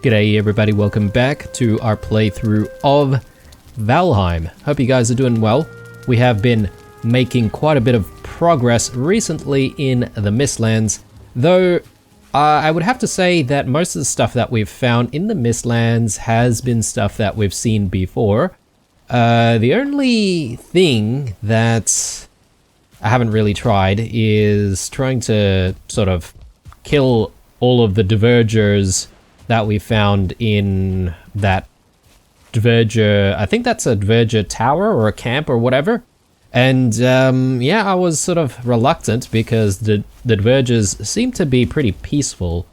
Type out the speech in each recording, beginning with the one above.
G'day everybody, welcome back to our playthrough of Valheim. Hope you guys are doing well. We have been making quite a bit of progress recently in the Mistlands, though I would have to say that most of the stuff that we've found in the Mistlands has been stuff that we've seen before. The only thing that I haven't really tried is trying to sort of kill all of the divergers that we found in that diverger, I think that's a diverger tower or a camp or whatever. And yeah, I was sort of reluctant because the divergers seem to be pretty peaceful,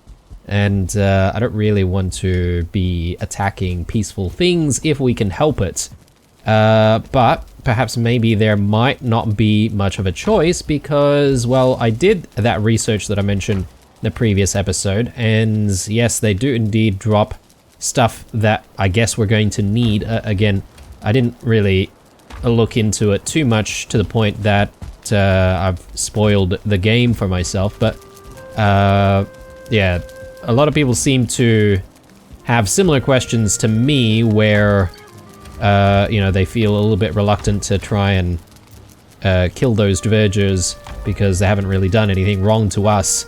and I don't really want to be attacking peaceful things if we can help it. But perhaps maybe there might not be much of a choice because, well, I did that research that I mentioned the previous episode, and yes, they do indeed drop stuff that I guess we're going to need. Again, I didn't really look into it too much to the point that I've spoiled the game for myself, but yeah, a lot of people seem to have similar questions to me where you know, they feel a little bit reluctant to try and kill those divergers because they haven't really done anything wrong to us.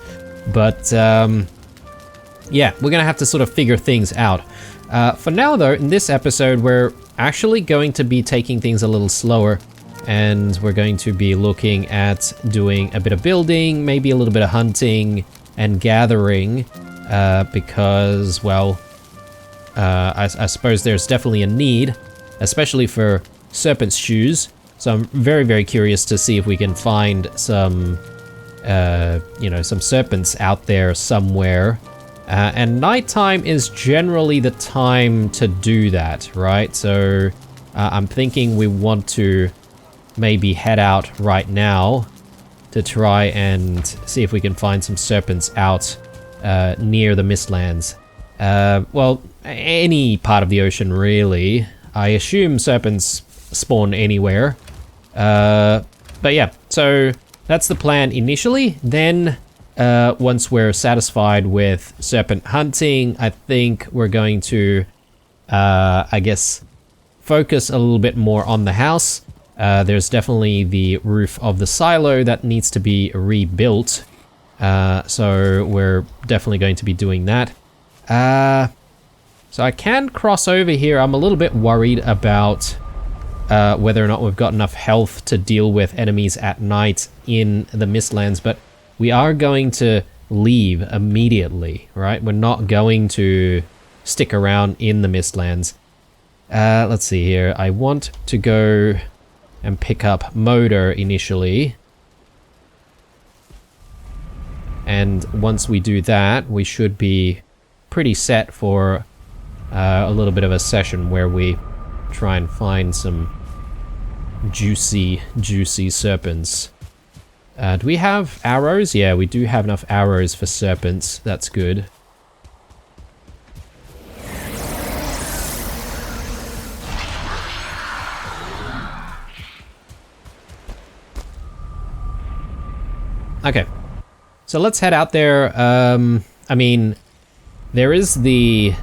But yeah, we're gonna have to sort of figure things out. For now though, in this episode, we're actually going to be taking things a little slower, and we're going to be looking at doing a bit of building, maybe a little bit of hunting and gathering, because, well, I suppose there's definitely a need, especially for Serpent's shoes. So I'm very, very curious to see if we can find some you know, some serpents out there somewhere. And nighttime is generally the time to do that, right? So I'm thinking we want to maybe head out right now to try and see if we can find some serpents out near the Mistlands. Well, any part of the ocean really. I assume serpents spawn anywhere. But yeah, so that's the plan initially. Then once we're satisfied with serpent hunting, I think we're going to, I guess, focus a little bit more on the house. There's definitely the roof of the silo that needs to be rebuilt. So we're definitely going to be doing that. So I can cross over here. I'm a little bit worried about whether or not we've got enough health to deal with enemies at night in the Mistlands, but we are going to leave immediately, right? We're not going to stick around in the Mistlands. Let's see here. I want to go and pick up Motor initially. And once we do that, we should be pretty set for a little bit of a session where we try and find some juicy serpents. Do we have arrows? Yeah, we do have enough arrows for serpents. That's good. Okay, so let's head out there. I mean, there is the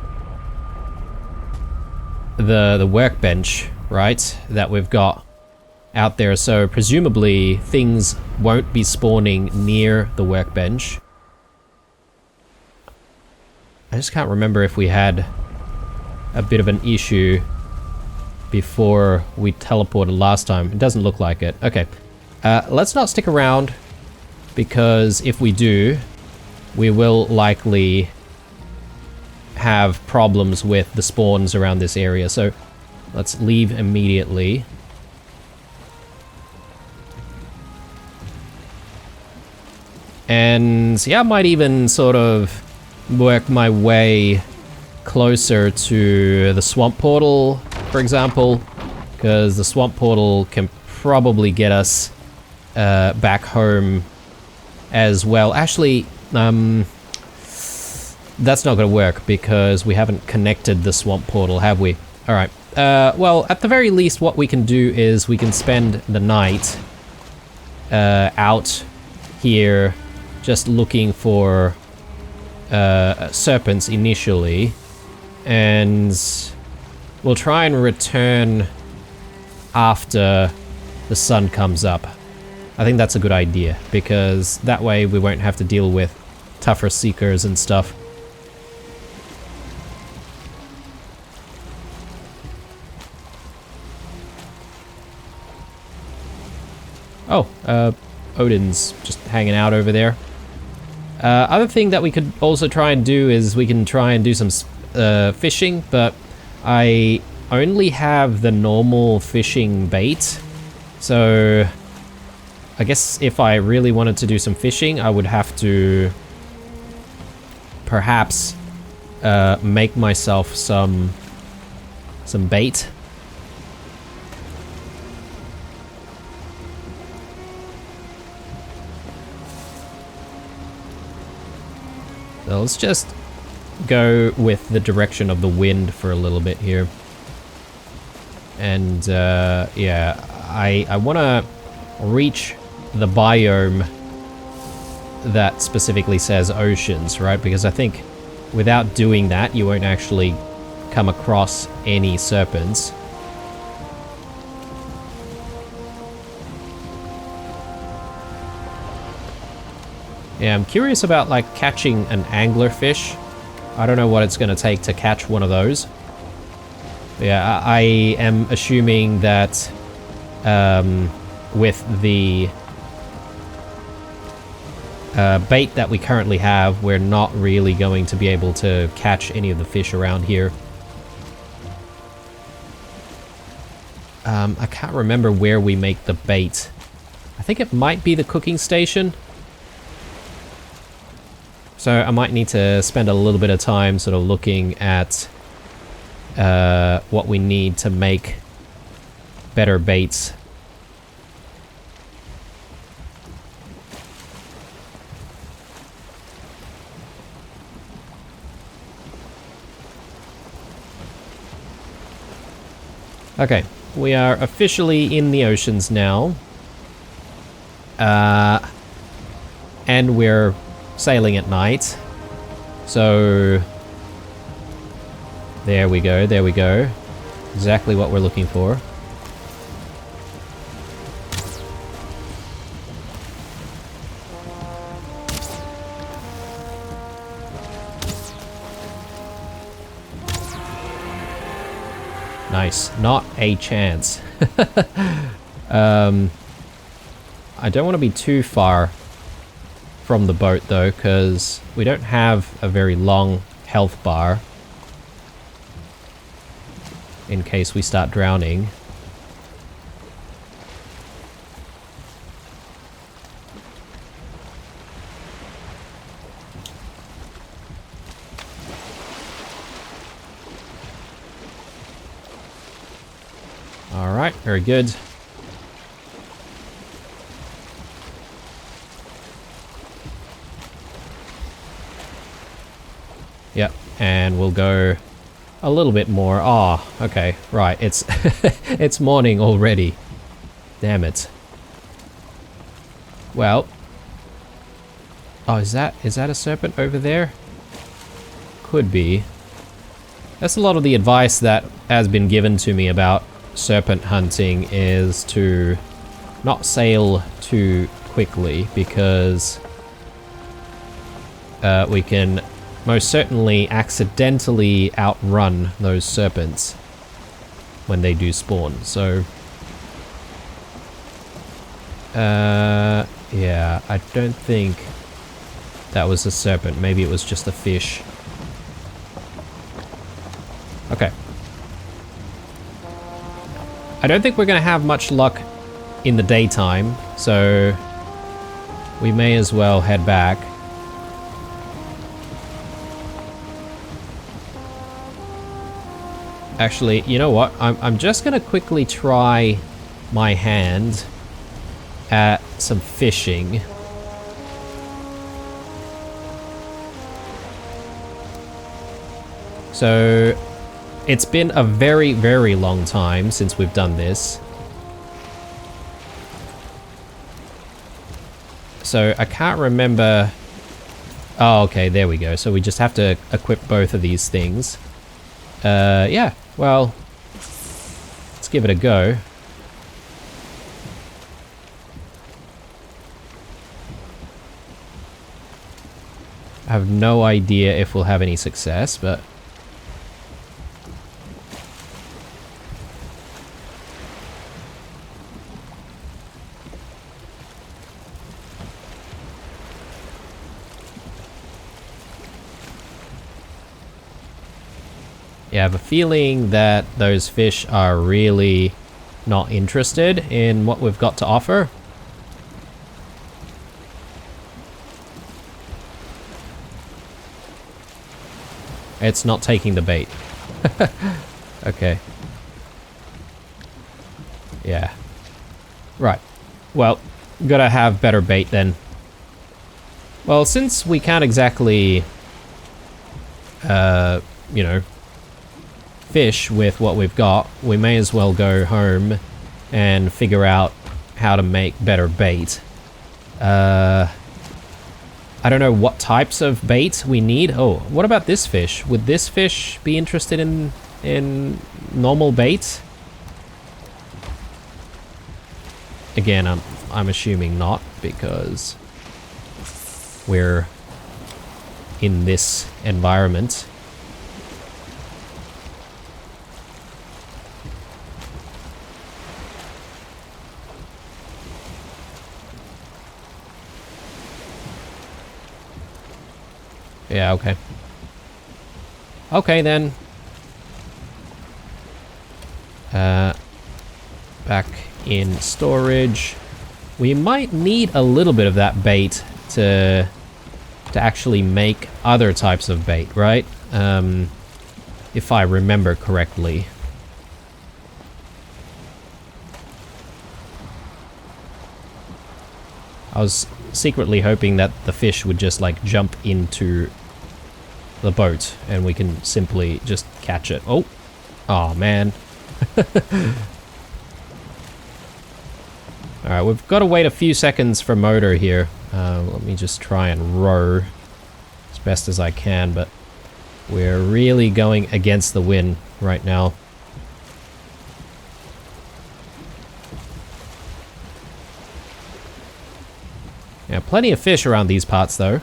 workbench, right, that we've got out there, so presumably things won't be spawning near the workbench. I just can't remember if we had a bit of an issue before we teleported last time. It doesn't look like it. Okay, let's not stick around, because if we do, we will likely have problems with the spawns around this area, so let's leave immediately. And yeah, I might even sort of work my way closer to the swamp portal, for example, because the swamp portal can probably get us back home as well. Actually, that's not going to work because we haven't connected the swamp portal, have we? All right. Well, at the very least, what we can do is we can spend the night out here just looking for serpents initially, And we'll try and return after the sun comes up. I think that's a good idea, because that way we won't have to deal with tougher seekers and stuff. Oh, Odin's just hanging out over there. Other thing that we could also try and do is we can try and do some fishing, but I only have the normal fishing bait. So I guess if I really wanted to do some fishing, I would have to perhaps make myself some bait. So let's just go with the direction of the wind for a little bit here. And yeah, I want to reach the biome that specifically says oceans, right? Because I think without doing that, you won't actually come across any serpents. Yeah, I'm curious about like catching an anglerfish. I don't know what it's going to take to catch one of those. Yeah, I am assuming that with the bait that we currently have, we're not really going to be able to catch any of the fish around here. I can't remember where we make the bait. I think it might be the cooking station. So I might need to spend a little bit of time sort of looking at what we need to make better baits. Okay, we are officially in the oceans now. And we're sailing at night. So there we go, there we go. Exactly what we're looking for. Nice, not a chance. I don't want to be too far from the boat though, because we don't have a very long health bar in case we start drowning. All right, very good. Yep, and we'll go a little bit more. Oh, okay, right, it's it's morning already. Damn it. Well. Oh, is that a serpent over there? Could be. That's a lot of the advice that has been given to me about serpent hunting, is to not sail too quickly, because we can most certainly accidentally outrun those serpents when they do spawn. So yeah, I don't think that was a serpent. Maybe it was just a fish. Okay. I don't think we're gonna have much luck in the daytime, so we may as well head back. Actually, you know what? I'm just gonna quickly try my hand at some fishing. So it's been a very, very long time since we've done this. So I can't remember. Oh, okay, there we go. So we just have to equip both of these things. Yeah, well, let's give it a go. I have no idea if we'll have any success, but... yeah, I have a feeling that those fish are really not interested in what we've got to offer. It's not taking the bait. Okay. Yeah. Right. Well, gotta have better bait then. Well, since we can't exactly, you know, fish with what we've got, we may as well go home and figure out how to make better bait. I don't know what types of bait we need. Oh, what about this fish? Would this fish be interested in normal bait? Again, I'm assuming not, because we're in this environment. Yeah, okay. Okay, then. Back in storage. We might need a little bit of that bait to actually make other types of bait, right? If I remember correctly. I was secretly hoping that the fish would just like jump into the boat and we can simply just catch it. Oh, oh man. Alright, we've got to wait a few seconds for motor here. Let me just try and row as best as I can, but we're really going against the wind right now. Yeah, plenty of fish around these parts though.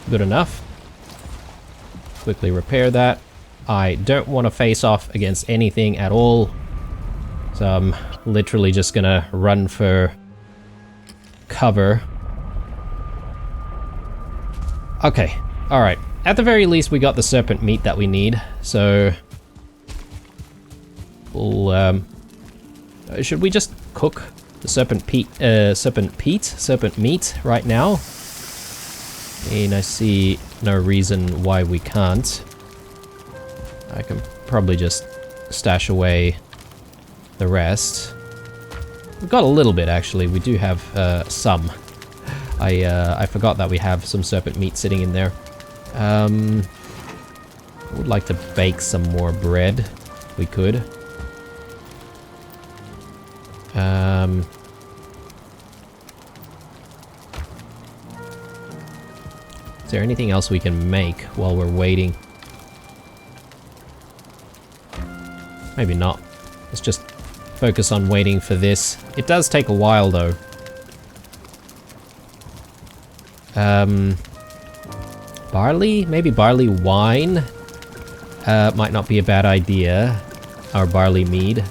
Good enough. Quickly repair that. I don't want to face off against anything at all. So I'm literally just gonna run for cover. Okay, alright. At the very least we got the serpent meat that we need, so... we'll, should we just cook the serpent meat right now? And I see no reason why we can't. I can probably just stash away the rest. We've got a little bit actually, we do have some. I forgot that we have some serpent meat sitting in there. I would like to bake some more bread, if we could. Is there anything else we can make while we're waiting? Maybe not. Let's just focus on waiting for this. It does take a while though. Barley? Maybe barley wine? Might not be a bad idea. our barley mead.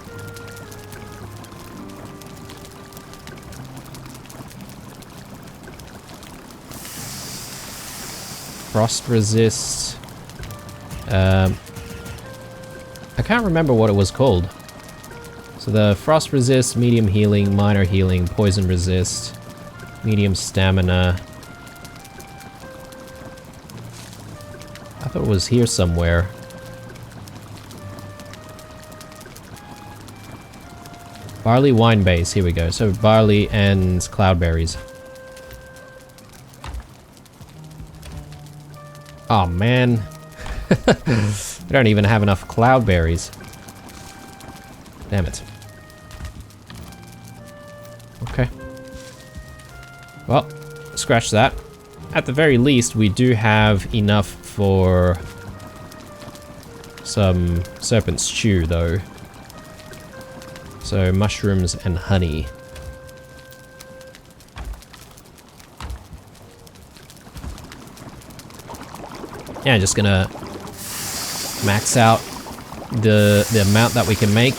Frost resist. I can't remember what it was called. So the frost resist, medium healing, minor healing, poison resist, medium stamina. I thought it was here somewhere. Barley wine base, here we go. So barley and cloudberries. Oh man. We don't even have enough cloudberries. Damn it. Okay. Well, scratch that. At the very least, we do have enough for some serpent stew, though. So, mushrooms and honey. Yeah, just gonna max out the amount that we can make.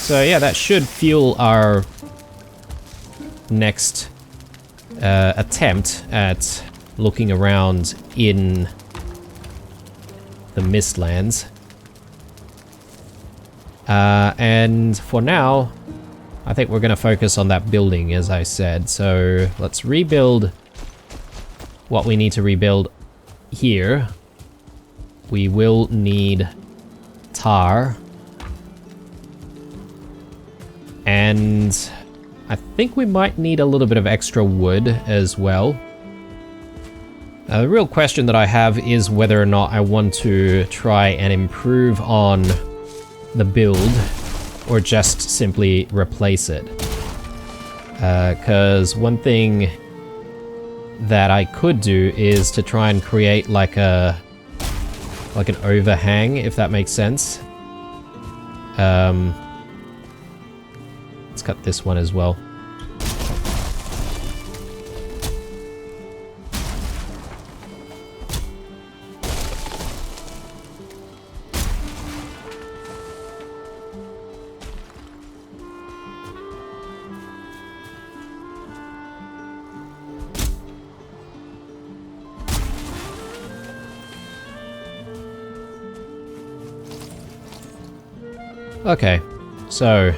So yeah, that should fuel our next attempt at looking around in the Mistlands. And for now, I think we're gonna focus on that building, as I said. So let's rebuild what we need to rebuild here. We will need tar. And I think we might need a little bit of extra wood as well. The real question that I have is whether or not I want to try and improve on the build or just simply replace it. Because one thing that I could do is to try and create like an overhang, if that makes sense. Let's cut this one as well. Okay, so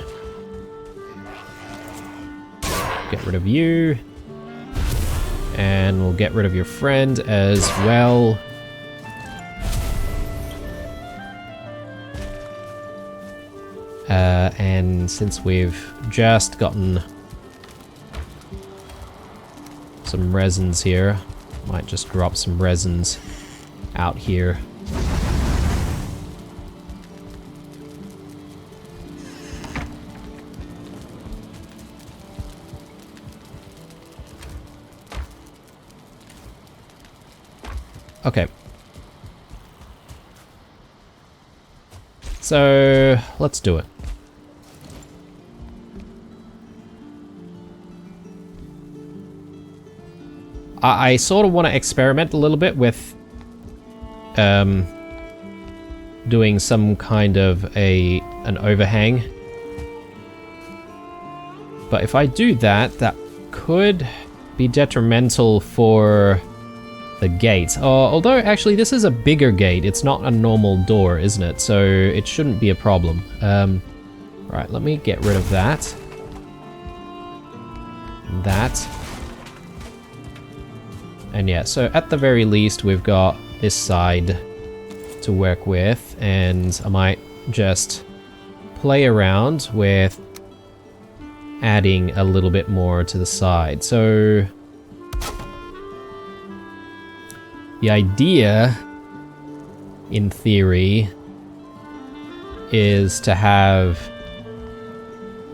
get rid of you, and we'll get rid of your friend as well. And since we've just gotten some resins here, might just drop some resins out here. Okay. So, let's do it. I sort of want to experiment a little bit with doing some kind of an overhang. But if I do that, that could be detrimental for the gate. Although, actually, this is a bigger gate. It's not a normal door, isn't it? So it shouldn't be a problem. Right, let me get rid of that. That. And yeah, so at the very least, we've got this side to work with. And I might just play around with adding a little bit more to the side. So the idea, in theory, is to have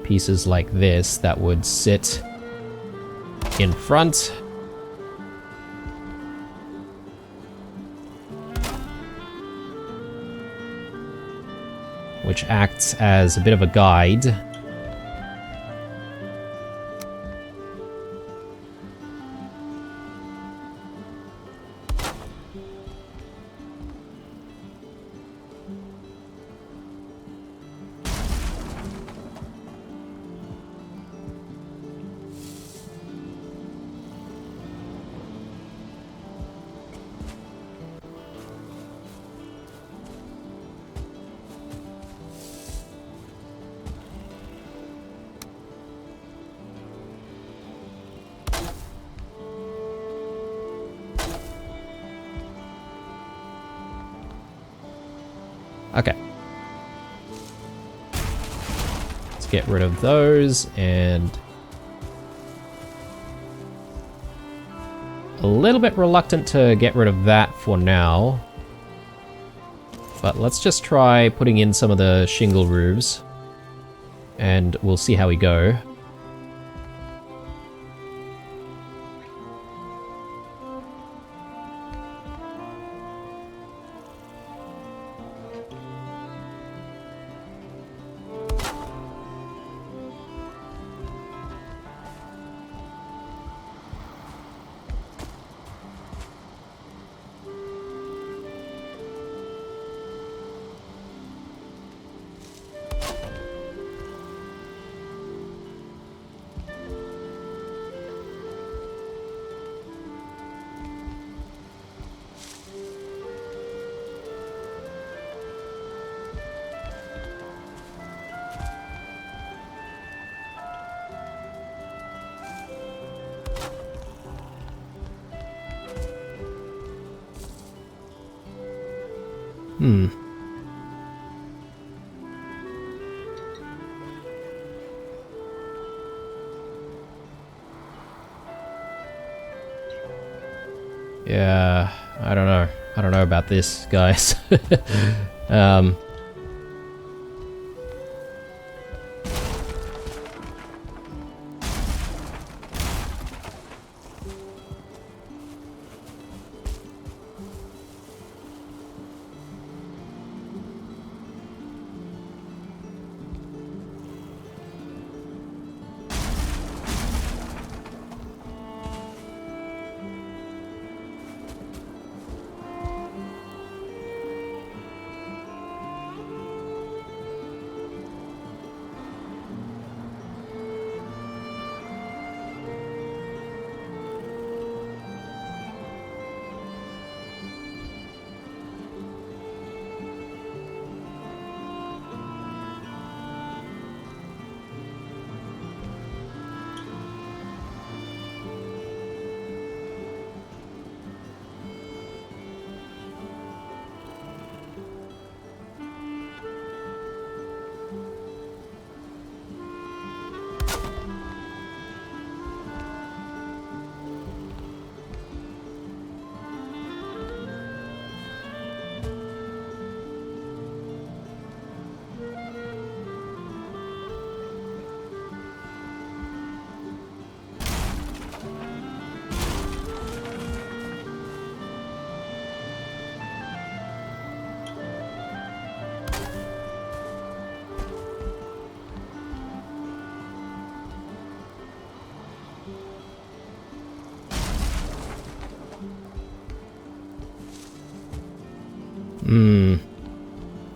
pieces like this that would sit in front. Which acts as a bit of a guide. Okay. Let's get rid of those, and a little bit reluctant to get rid of that for now. But let's just try putting in some of the shingle roofs, and we'll see how we go. Yeah, I don't know. I don't know about this, guys.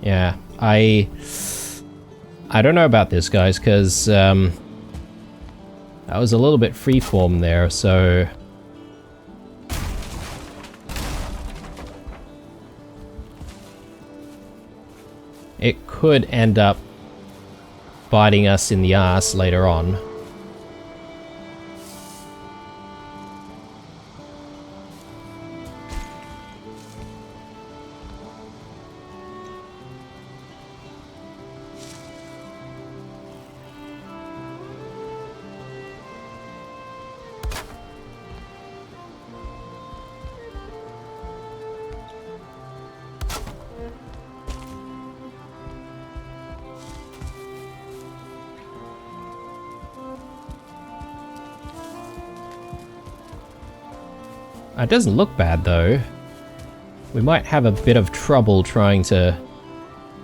Yeah, I don't know about this, guys, because that was a little bit freeform there, so it could end up biting us in the ass later on. It doesn't look bad, though. We might have a bit of trouble trying to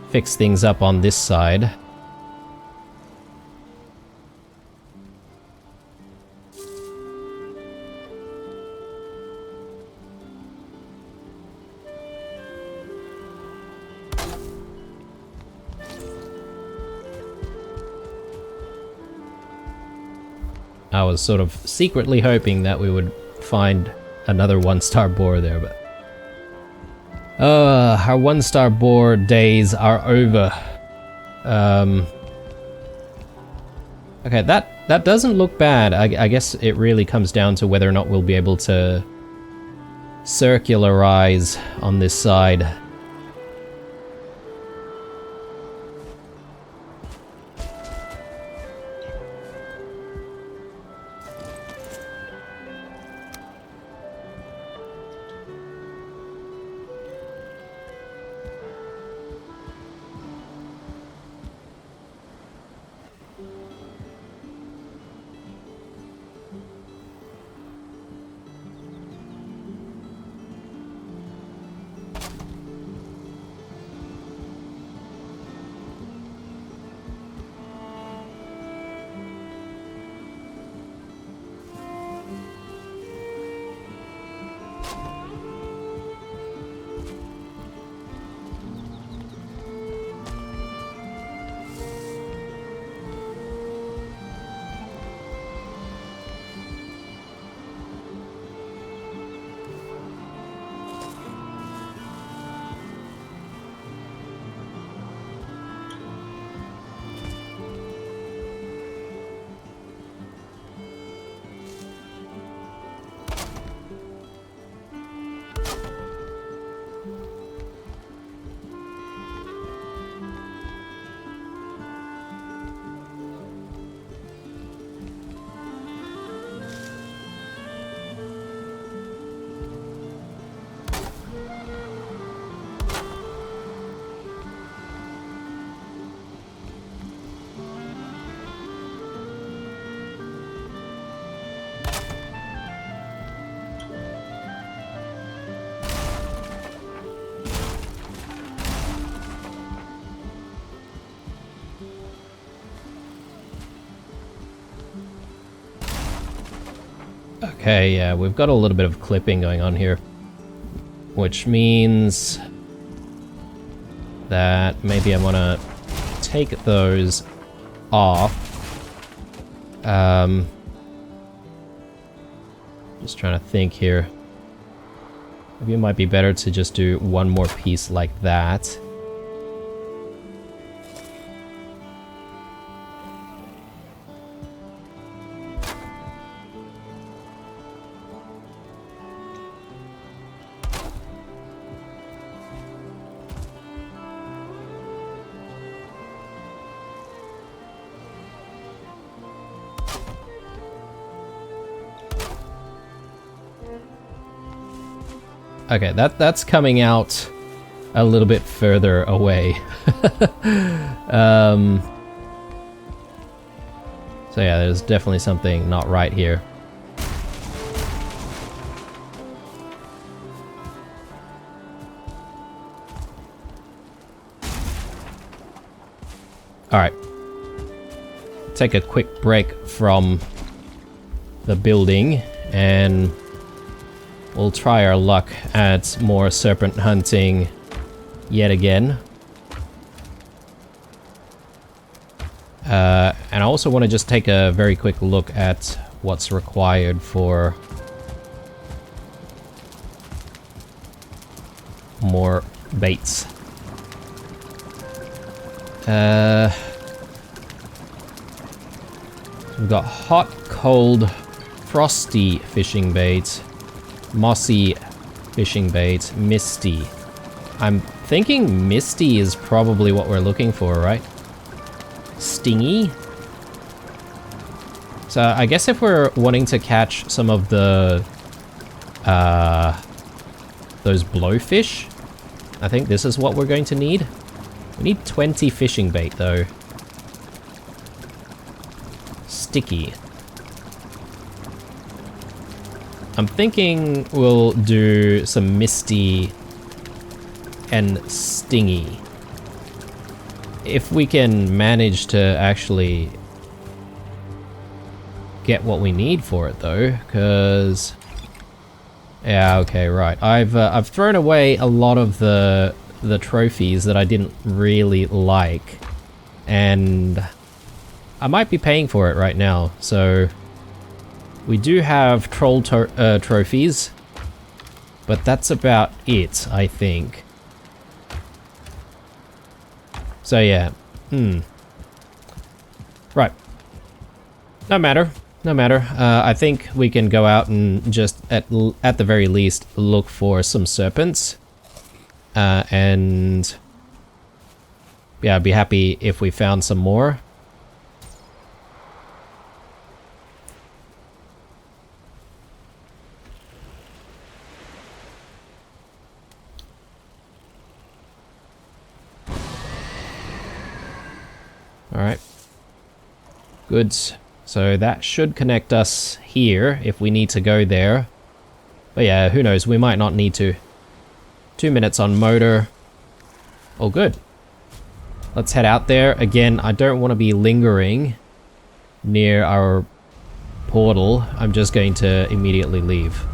fix things up on this side. I was sort of secretly hoping that we would find another one-star boar there, but our one-star boar days are over. Okay, that doesn't look bad. I guess it really comes down to whether or not we'll be able to circularize on this side. Okay, yeah, we've got a little bit of clipping going on here. Which means that maybe I want to take those off. Just trying to think here. Maybe it might be better to just do one more piece like that. Okay, that's coming out a little bit further away. So yeah, there's definitely something not right here. Alright. Take a quick break from the building and we'll try our luck at more serpent hunting yet again. And I also want to just take a very quick look at what's required for more baits. We've got hot, cold, frosty fishing bait, mossy fishing bait, misty. I'm thinking misty is probably what we're looking for, right? Stingy? So I guess if we're wanting to catch some of the those blowfish, I think this is what we're going to need. We need 20 fishing bait though. Sticky. I'm thinking we'll do some misty and stingy. If we can manage to actually get what we need for it though, because yeah, okay, right. I've thrown away a lot of the trophies that I didn't really like, and I might be paying for it right now. So we do have troll trophies, but that's about it, I think. So yeah, right. No matter. I think we can go out and just, at the very least, look for some serpents. And yeah, I'd be happy if we found some more. Alright. Good. So that should connect us here if we need to go there. But yeah, who knows, we might not need to. 2 minutes on motor. All good. Let's head out there. Again, I don't want to be lingering near our portal. I'm just going to immediately leave.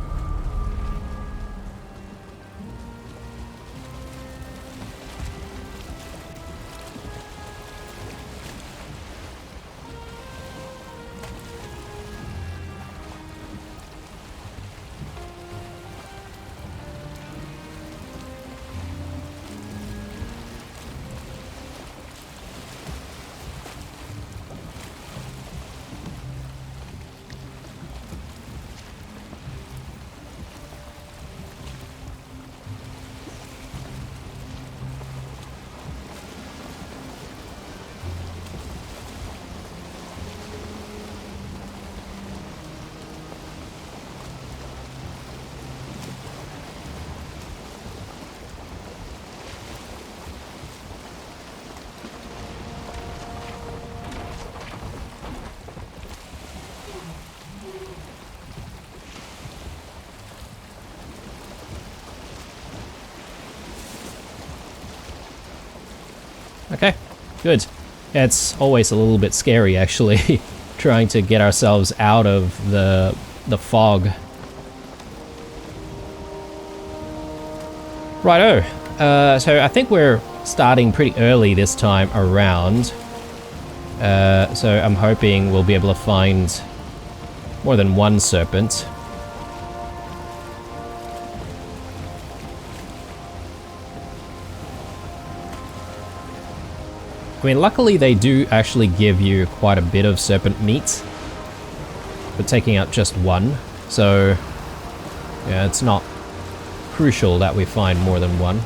Okay, good. Yeah, it's always a little bit scary, actually, trying to get ourselves out of the the fog. Righto. So I think we're starting pretty early this time around. So I'm hoping we'll be able to find more than one serpent. I mean, luckily they do actually give you quite a bit of serpent meat for taking out just one. So, yeah, it's not crucial that we find more than one.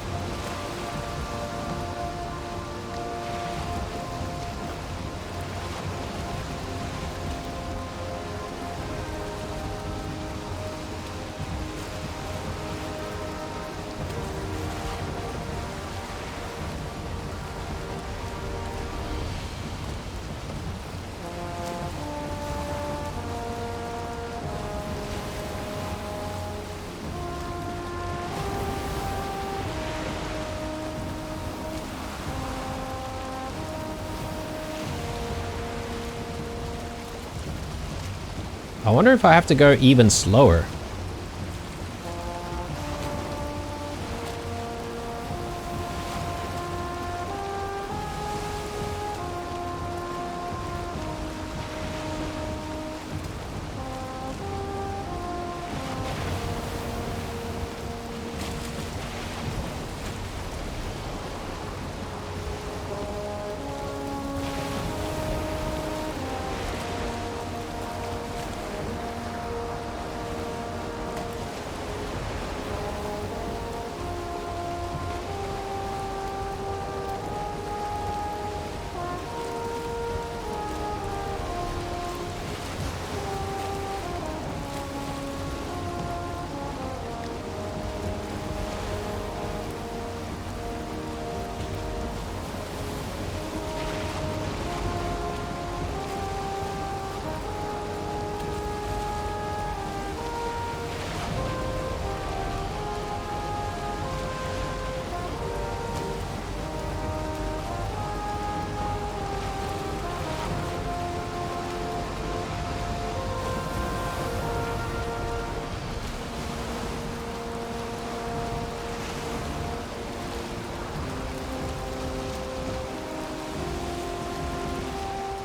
I wonder if I have to go even slower.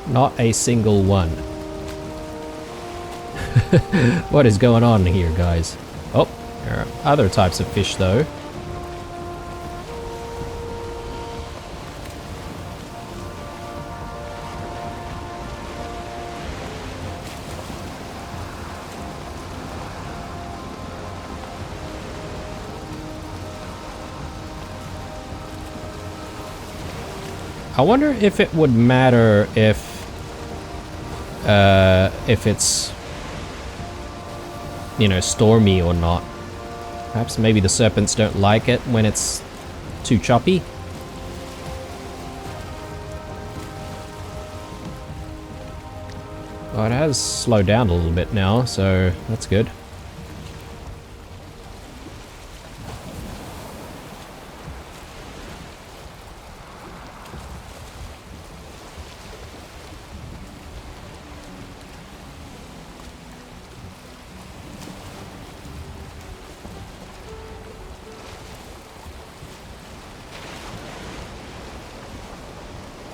Not a single one. What is going on here, guys? Oh, there are other types of fish, though. I wonder if it would matter if it's, you know, stormy or not. Perhaps maybe the serpents don't like it when it's too choppy. Oh, it has slowed down a little bit now, so that's good.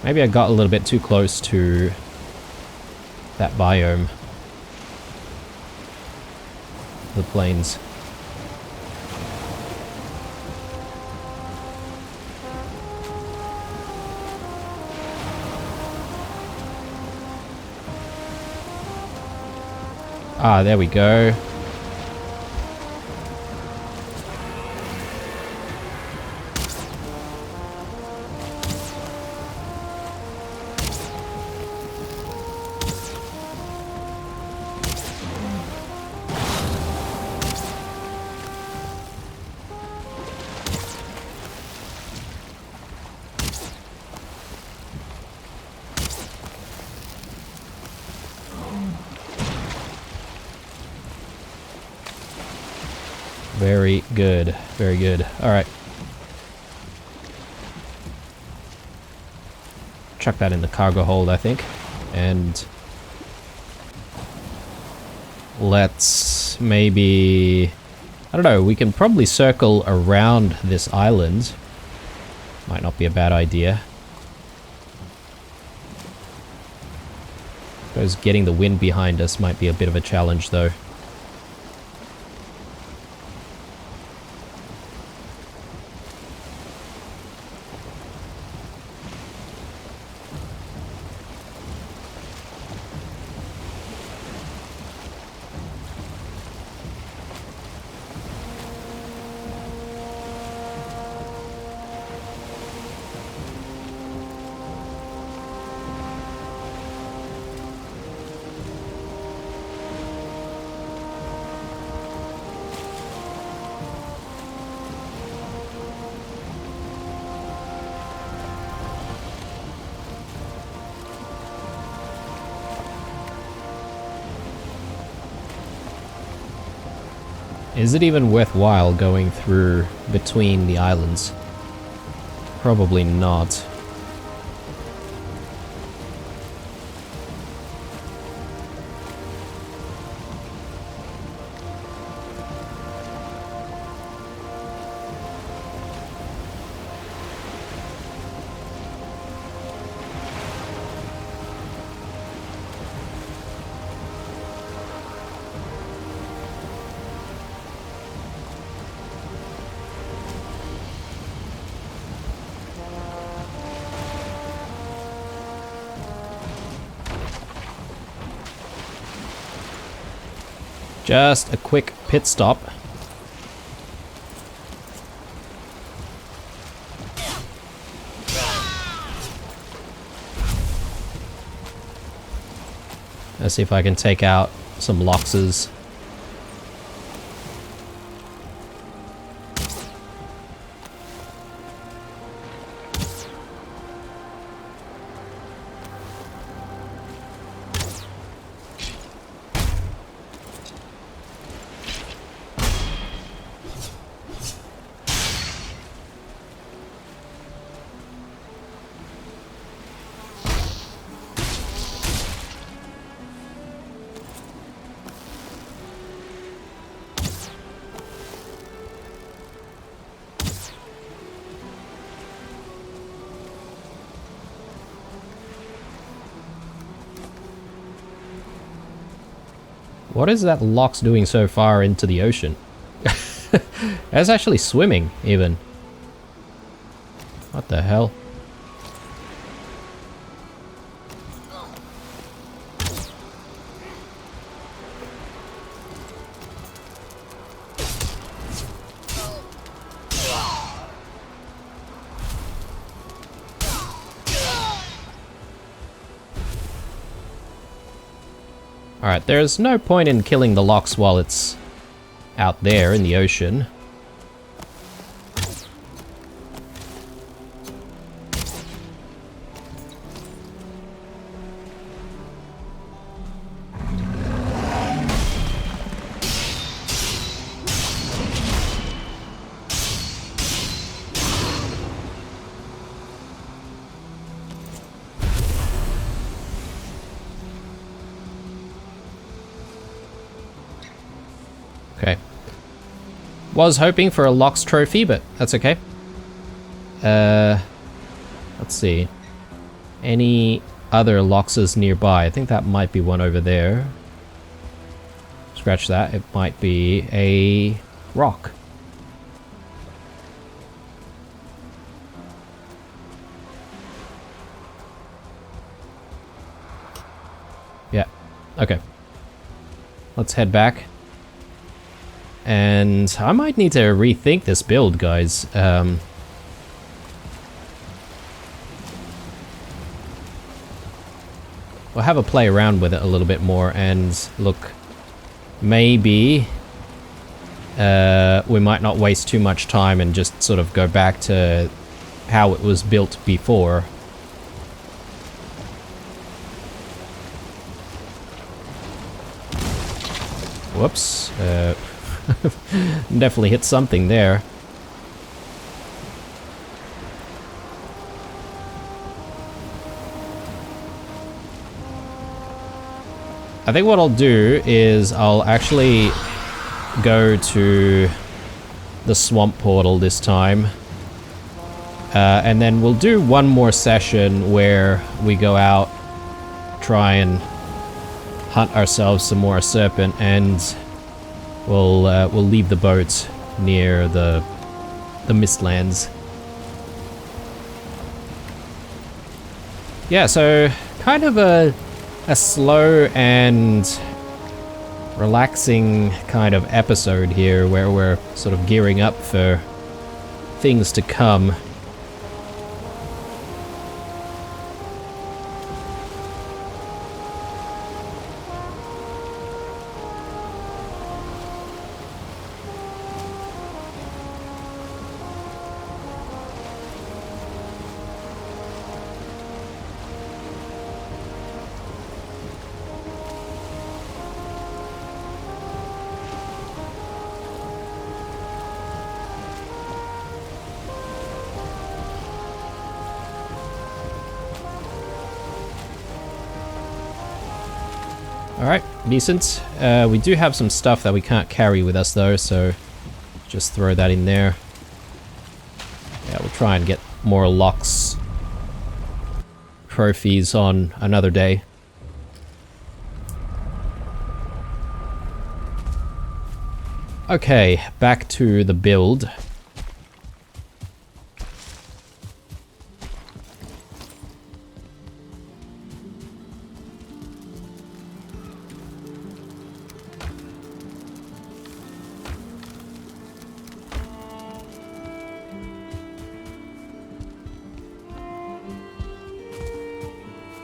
Maybe I got a little bit too close to that biome. The plains. Ah, there we go. Very good, very good. All right. Chuck that in the cargo hold, I think. And let's maybe... I don't know, we can probably circle around this island. Might not be a bad idea. I suppose getting the wind behind us might be a bit of a challenge though. Is it even worthwhile going through between the islands? Probably not. Just a quick pit stop. Let's see if I can take out some Loxes. What is that Lox doing so far into the ocean? It's actually swimming, even. What the hell? Alright, there's no point in killing the Lox while it's out there in the ocean. Okay. Was hoping for a Lox trophy, but that's okay. Let's see. Any other Loxes nearby? I think that might be one over there. Scratch that. It might be a rock. Yeah. Okay. Let's head back. And I might need to rethink this build, guys. We'll have a play around with it a little bit more and look, maybe we might not waste too much time and just sort of go back to how it was built before. Whoops. Definitely hit something there. I think what I'll do is I'll actually go to the swamp portal this time. And then we'll do one more session where we go out, try and hunt ourselves some more Serpent, and we'll leave the boat near the Mistlands. Yeah, so kind of a slow and relaxing kind of episode here where we're sort of gearing up for things to come. Alright, decent. We do have some stuff that we can't carry with us though, so just throw that in there. Yeah, we'll try and get more locks trophies on another day. Okay, back to the build.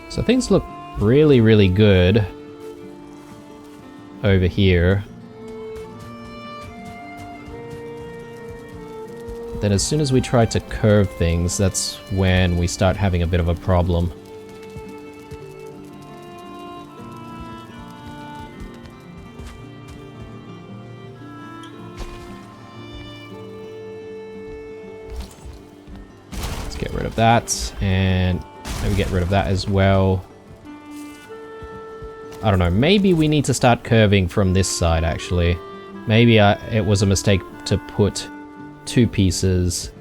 So things look really, really good over here. Then as soon as we try to curve things, that's when we start having a bit of a problem. Let's get rid of that, and maybe get rid of that as well. I don't know, maybe we need to start curving from this side actually. Maybe it was a mistake to put two pieces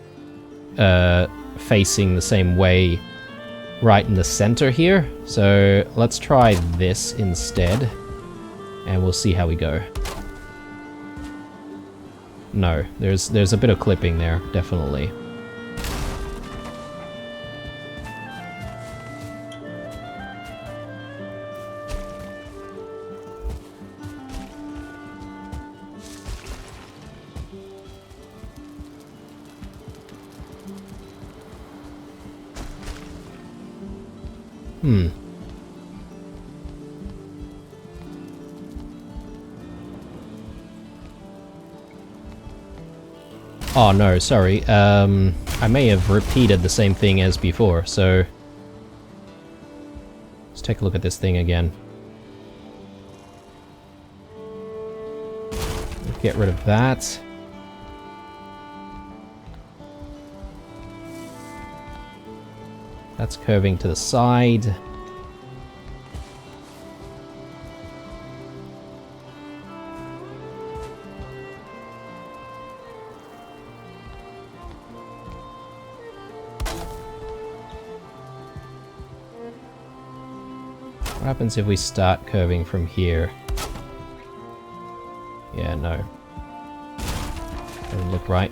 facing the same way right in the center here. So let's try this instead and we'll see how we go. No, there's a bit of clipping there, definitely. Oh no, sorry. I may have repeated the same thing as before, so let's take a look at this thing again. Get rid of that. That's curving to the side. What happens if we start curving from here? Yeah, no. Doesn't look right.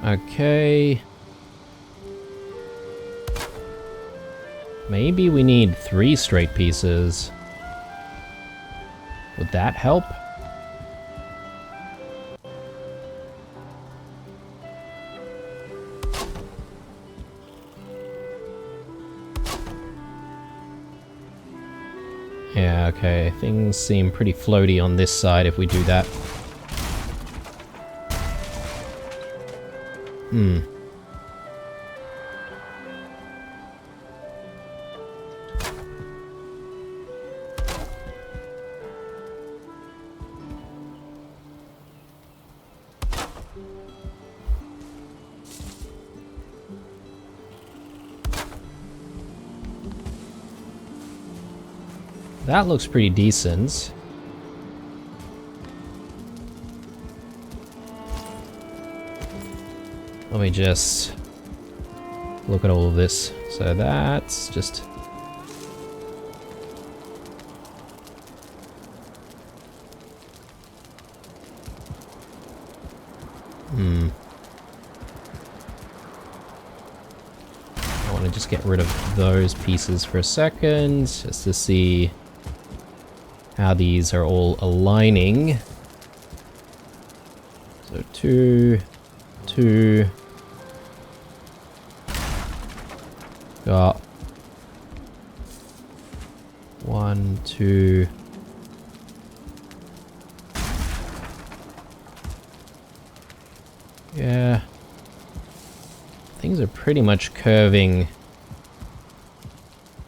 Okay. Maybe we need 3 straight pieces. Would that help? Yeah, okay. Things seem pretty floaty on this side if we do that. Hmm. That looks pretty decent. Let me just look at all of this. So that's just... I want to just get rid of those pieces for a second, just to see how these are all aligning. So 2, 2... Got 1, 2. Yeah. Things are pretty much curving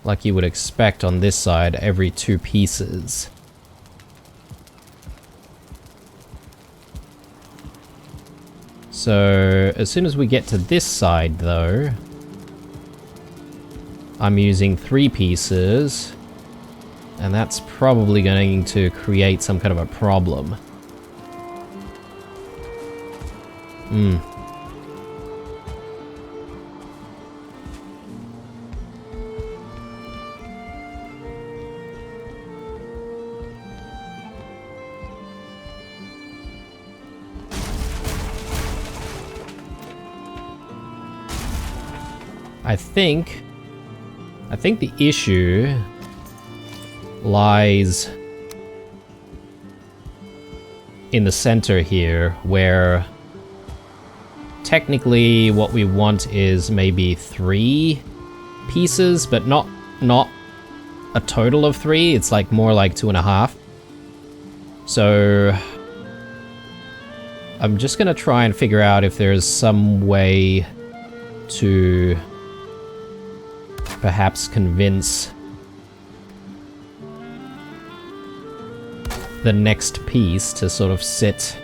like you would expect on this side, every 2 pieces. So, as soon as we get to this side though, I'm using 3 pieces, and that's probably going to create some kind of a problem. I think the issue lies in the center here, where technically what we want is maybe 3 pieces, but not a total of 3. It's like more like 2.5. So I'm just gonna try and figure out if there's some way to perhaps convince the next piece to sort of sit,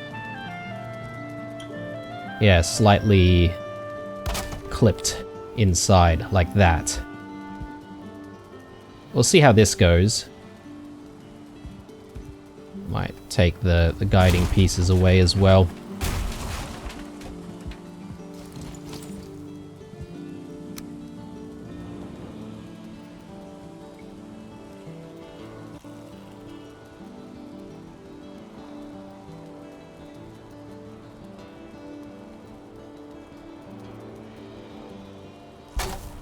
yeah, slightly clipped inside like that. We'll see how this goes. Might take the guiding pieces away as well.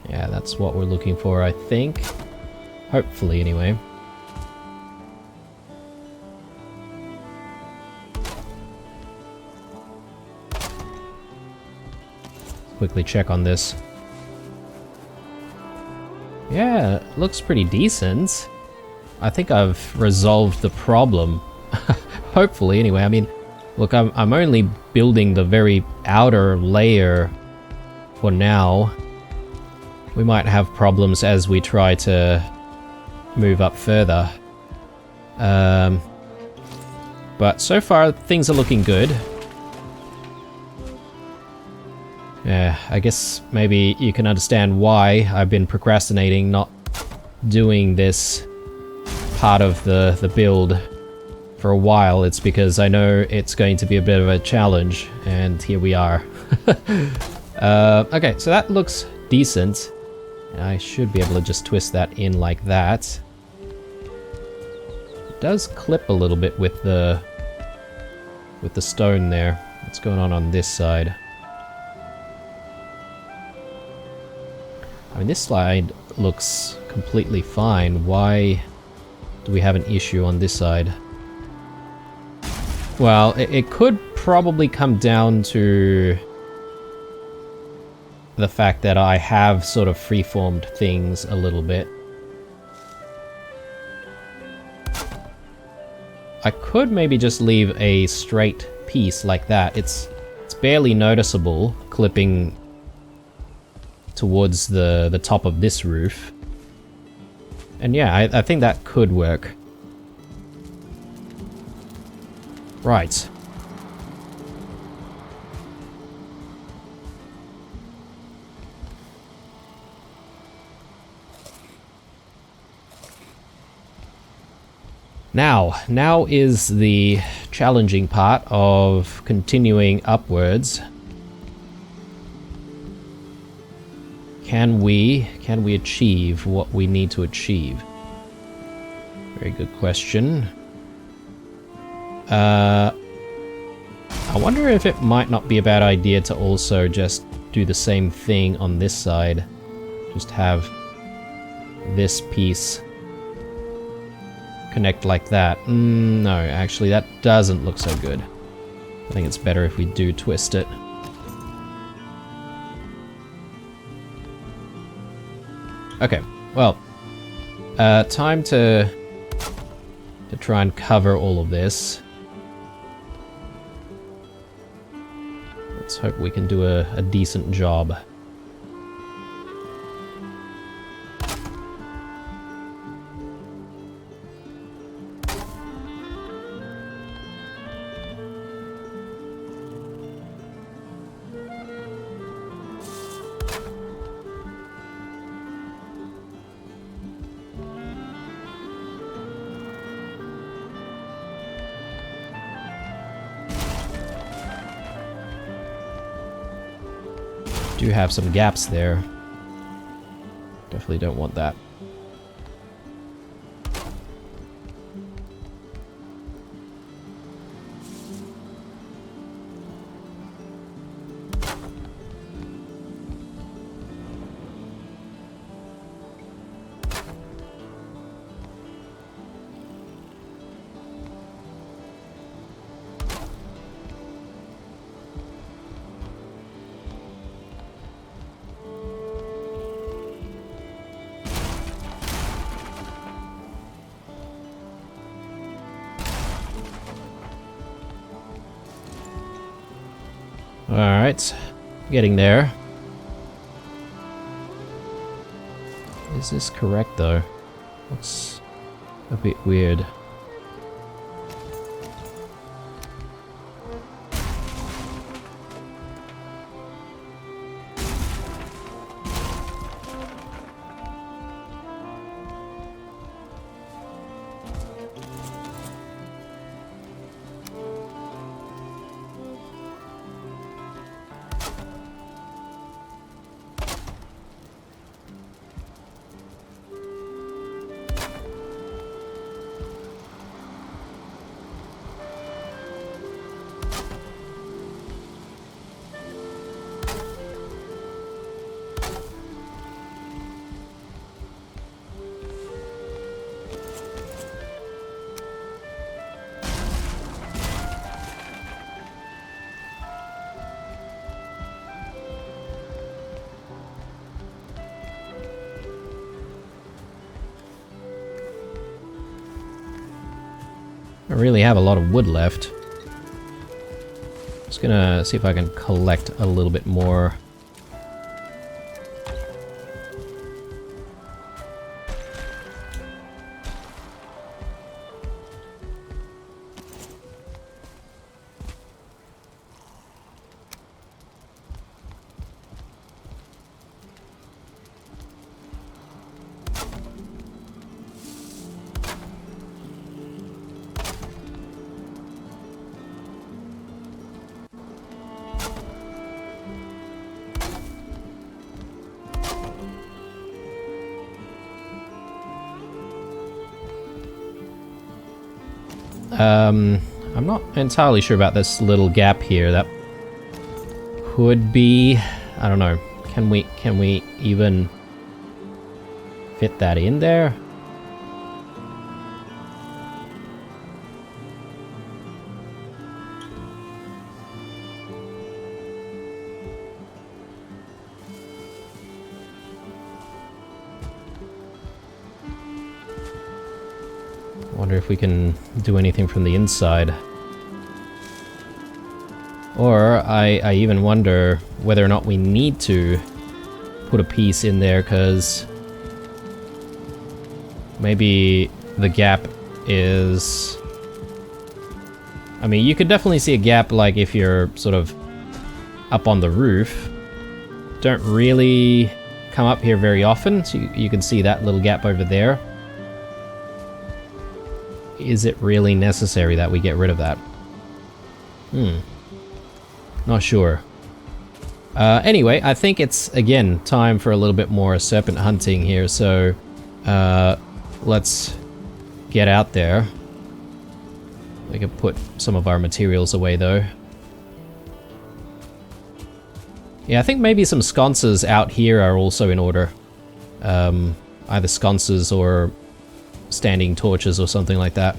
Yeah, that's what we're looking for, I think. Hopefully, anyway. Quickly check on this. Yeah, it looks pretty decent. I think I've resolved the problem. Hopefully, anyway. I mean, look, I'm only building the very outer layer for now. We might have problems as we try to move up further. But so far, things are looking good. Yeah, I guess maybe you can understand why I've been procrastinating not doing this part of the build for a while. It's because I know it's going to be a bit of a challenge, and here we are. Okay, so that looks decent. I should be able to just twist that in like that. It does clip a little bit with the stone there. What's going on this side? I mean, this slide looks completely fine. Why do we have an issue on this side? Well, it could probably come down to the fact that I have sort of freeformed things a little bit. I could maybe just leave a straight piece like that. It's barely noticeable clipping towards the top of this roof. And yeah, I think that could work. Right. Now is the challenging part of continuing upwards. Can we achieve what we need to achieve? Very good question. I wonder if it might not be a bad idea to also just do the same thing on this side. Just have this piece connect like that. No, actually that doesn't look so good. I think it's better if we do twist it. Okay, well, time to try and cover all of this. Let's hope we can do a decent job. Do have some gaps there. Definitely don't want that. Alright, getting there. Is this correct though? Looks a bit weird. I don't really have a lot of wood left. Just gonna see if I can collect a little bit more. I'm not entirely sure about this little gap here. That could be, I don't know. Can we even fit that in there? Wonder if we can do anything from the inside. Or I even wonder whether or not we need to put a piece in there, because maybe the gap is... I mean, you could definitely see a gap, like, if you're sort of up on the roof. Don't really come up here very often, so you can see that little gap over there. Is it really necessary that we get rid of that? Not sure. Anyway, I think it's, again, time for a little bit more serpent hunting here, so let's get out there. We can put some of our materials away, though. Yeah, I think maybe some sconces out here are also in order. Either sconces or standing torches or something like that.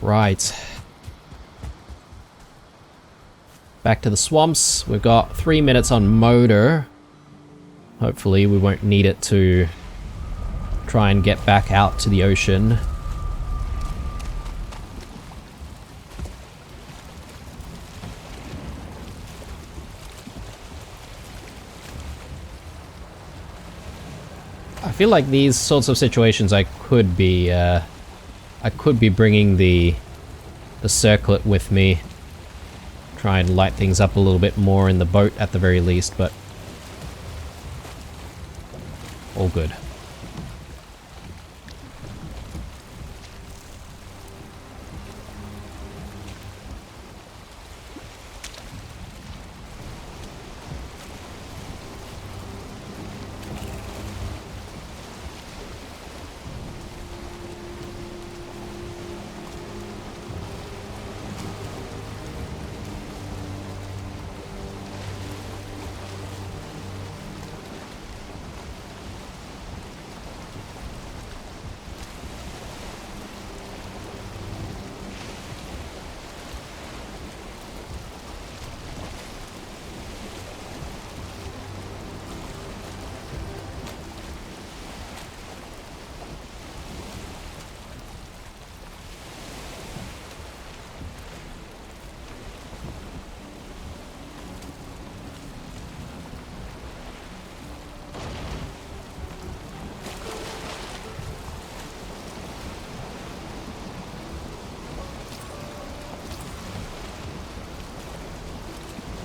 Right. Back to the swamps. We've got 3 minutes on motor. Hopefully we won't need it to try and get back out to the ocean. I feel like these sorts of situations I could be bringing the circlet with me. Try and light things up a little bit more in the boat at the very least, but all good.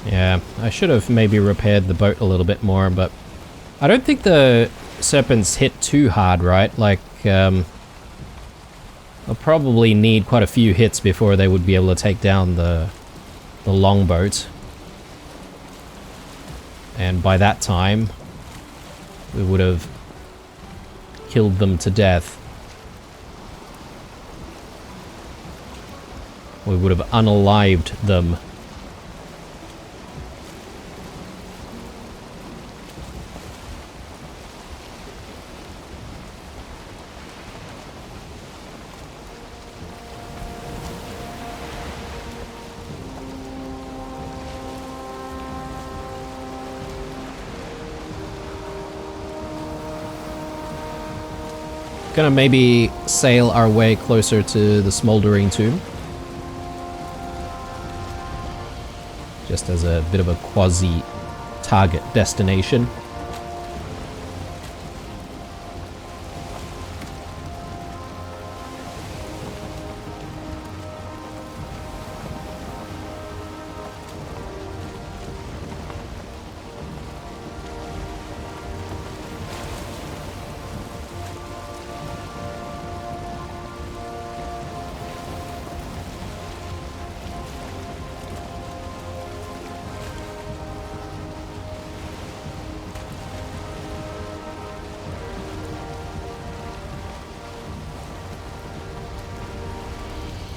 Yeah, I should have maybe repaired the boat a little bit more, but I don't think the serpents hit too hard, right? Like, they'll probably need quite a few hits before they would be able to take down the longboat. And by that time, we would have killed them to death. We would have unalived them. Gonna maybe sail our way closer to the smoldering tomb. Just as a bit of a quasi-target destination.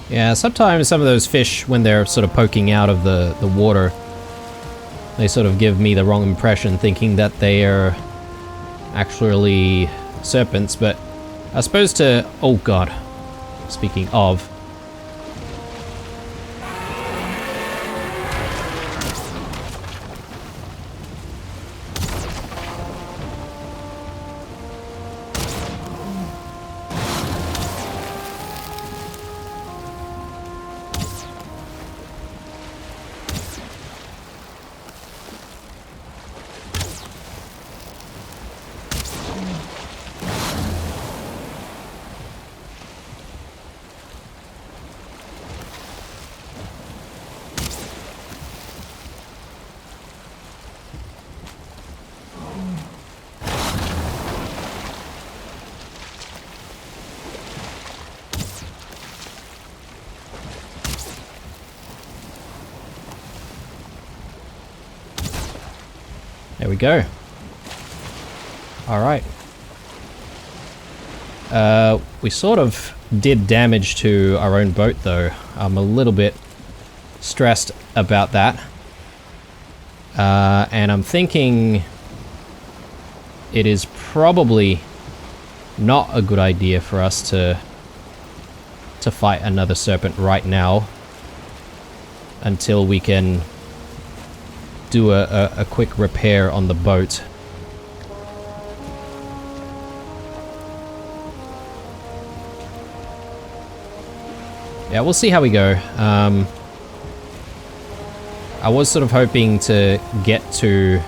Yeah, sometimes some of those fish, when they're sort of poking out of the water, they sort of give me the wrong impression, thinking that they are actually serpents, but I suppose to... Oh god. Speaking of... There we go. Alright. We sort of did damage to our own boat though. I'm a little bit stressed about that. And I'm thinking it is probably not a good idea for us to fight another serpent right now until we can do a quick repair on the boat. Yeah, we'll see how we go. I was sort of hoping to get to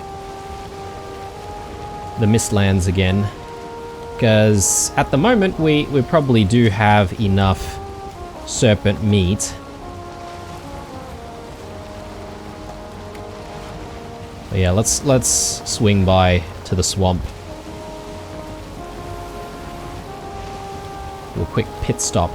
the Mistlands again, because at the moment we probably do have enough serpent meat. But yeah, let's swing by to the swamp. Do a quick pit stop.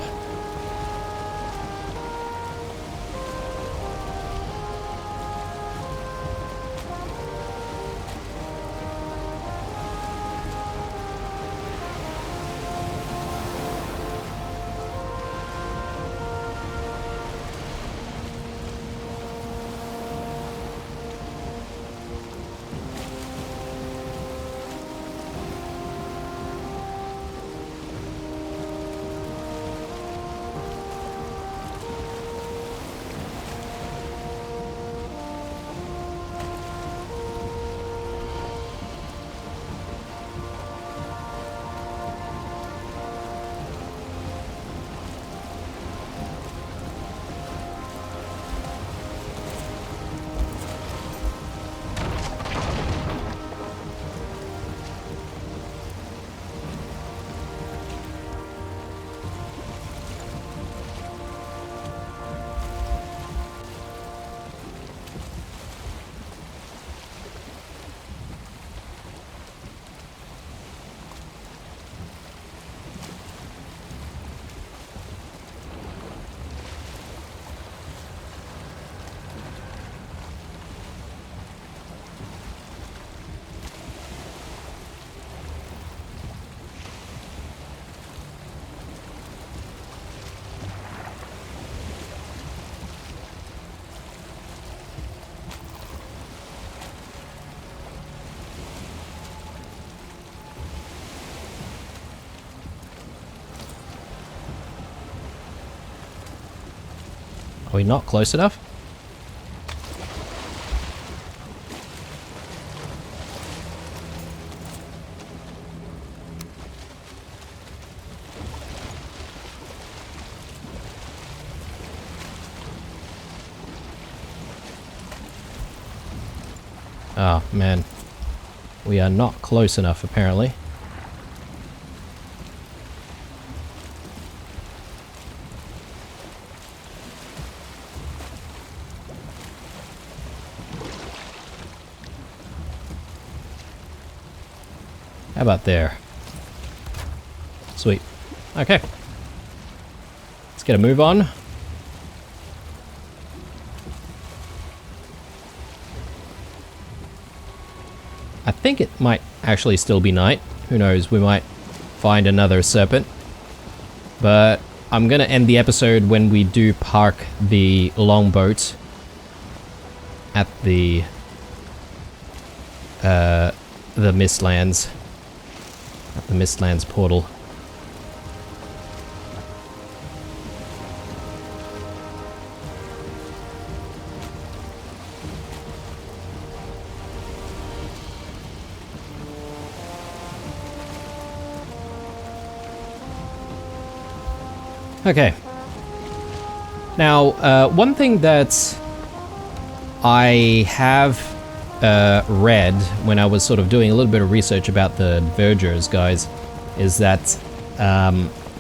Are we not close enough? Oh, man. We are not close enough, apparently. How about there? Sweet. Okay. Let's get a move on. I think it might actually still be night. Who knows, we might find another serpent. But I'm gonna end the episode when we do park the longboat at the the Mistlands. The Mistlands portal. Okay. Now, one thing that I have read when I was sort of doing a little bit of research about the Vergers, guys, is that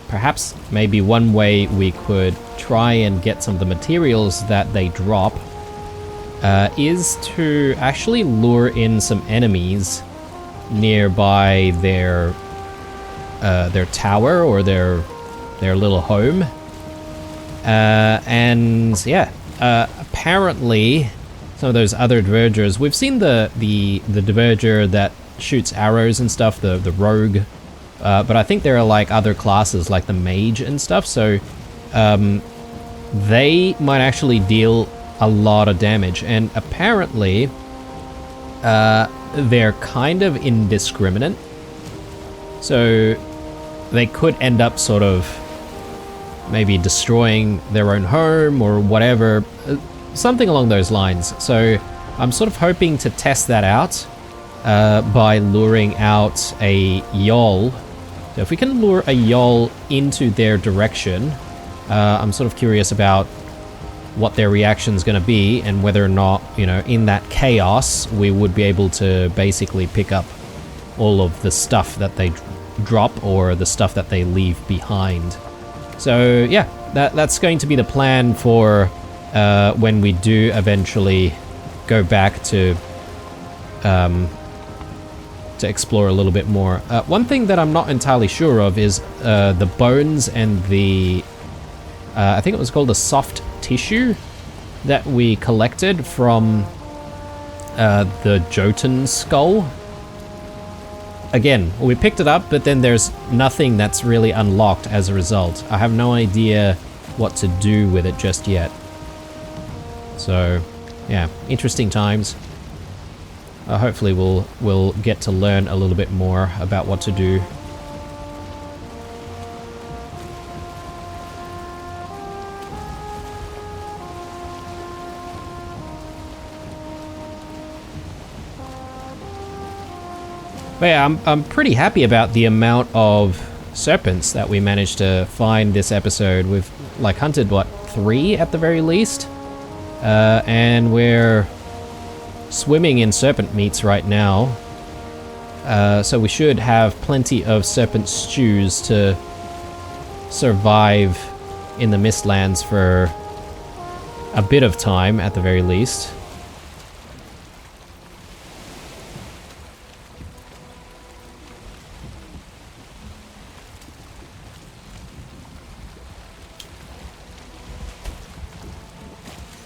perhaps maybe one way we could try and get some of the materials that they drop is to actually lure in some enemies nearby their tower or their little home. And yeah, apparently some of those other Vergers, we've seen the Verger that shoots arrows and stuff, the rogue, but I think there are like other classes like the mage and stuff, so they might actually deal a lot of damage, and apparently they're kind of indiscriminate, so they could end up sort of maybe destroying their own home or whatever, something along those lines. So I'm sort of hoping to test that out by luring out a Yol. So if we can lure a Yol into their direction, I'm sort of curious about what their reaction is going to be and whether or not, you know, in that chaos, we would be able to basically pick up all of the stuff that they drop or the stuff that they leave behind. So yeah, that's going to be the plan for when we do eventually go back to explore a little bit more. One thing that I'm not entirely sure of is the bones and the I think it was called a soft tissue that we collected from the Jotun skull. Again, we picked it up, but then there's nothing that's really unlocked as a result. I have no idea what to do with it just yet. So, yeah, interesting times. Hopefully we'll get to learn a little bit more about what to do. But yeah, I'm pretty happy about the amount of serpents that we managed to find this episode. We've like hunted, what, 3 at the very least? And we're swimming in serpent meats right now. So we should have plenty of serpent stews to survive in the Mistlands for a bit of time at the very least.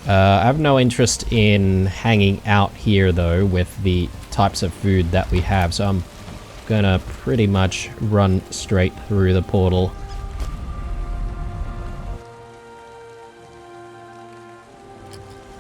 I have no interest in hanging out here though with the types of food that we have, so I'm gonna pretty much run straight through the portal.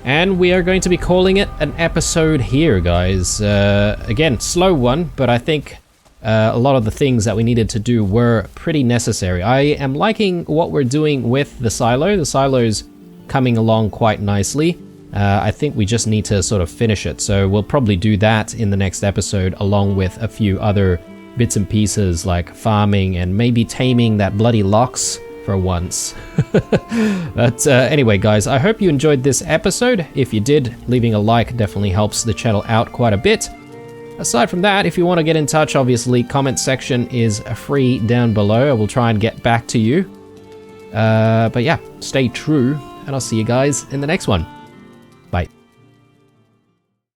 And we are going to be calling it an episode here, guys. Again, slow one, but I think a lot of the things that we needed to do were pretty necessary. I am liking what we're doing with the silo. The silo's coming along quite nicely. I think we just need to sort of finish it, so we'll probably do that in the next episode along with a few other bits and pieces like farming and maybe taming that bloody Lox for once. But anyway guys, I hope you enjoyed this episode. If you did, leaving a like definitely helps the channel out quite a bit. Aside from that, if you want to get in touch, obviously comment section is free down below. I will try and get back to you. But yeah, stay true, and I'll see you guys in the next one.